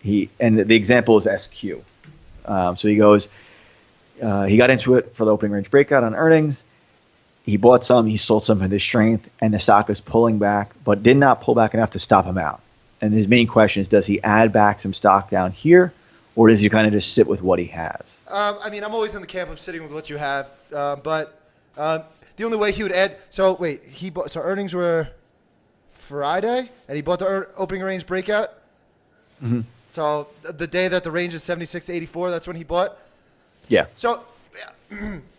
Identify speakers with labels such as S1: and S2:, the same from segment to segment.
S1: And the example is SQ. So he goes, he got into it for the opening range breakout on earnings. He bought some, he sold some at his strength, and the stock is pulling back, but did not pull back enough to stop him out. And his main question is, does he add back some stock down here, or does he kind of just sit with what he has?
S2: I mean, I'm always in the camp of sitting with what you have, but the only way he would add. So wait, so earnings were Friday, and he bought the opening range breakout.
S1: Mm-hmm.
S2: So the day that the range is 76 to 84, that's when he bought.
S1: Yeah.
S2: So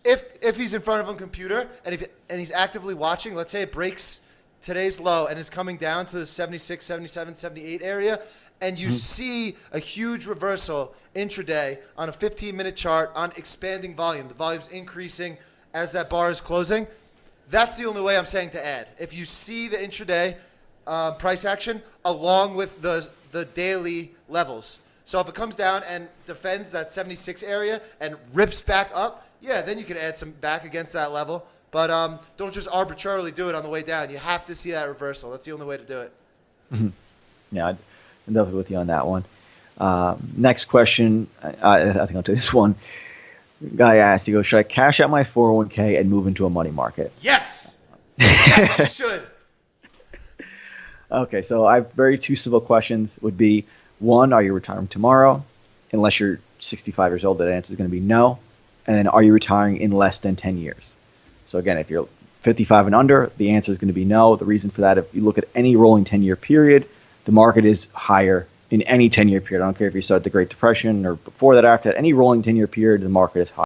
S2: if he's in front of a computer and he's actively watching, let's say it breaks today's low and is coming down to the 76, 77, 78 area, and you see a huge reversal intraday on a 15-minute chart on expanding volume, the volume's increasing as that bar is closing, that's the only way I'm saying to add. If you see the intraday price action along with the daily levels. So if it comes down and defends that 76 area and rips back up, yeah, then you can add some back against that level. But don't just arbitrarily do it on the way down. You have to see that reversal. That's the only way to do it.
S1: Mm-hmm. Yeah, I'm definitely with you on that one. Next question, I think I'll do this one. Guy asked, he goes, should I cash out my 401k and move into a money market?
S2: Yes! Yes, you should.
S1: Okay, so I have very two simple questions would be, one, are you retiring tomorrow? Unless you're 65 years old, that answer is going to be no. And then are you retiring in less than 10 years? So again, if you're 55 and under, the answer is going to be no. The reason for that, if you look at any rolling 10-year period, the market is higher in any 10-year period. I don't care if you start the Great Depression or before that, after that, any rolling 10-year period, the market is higher.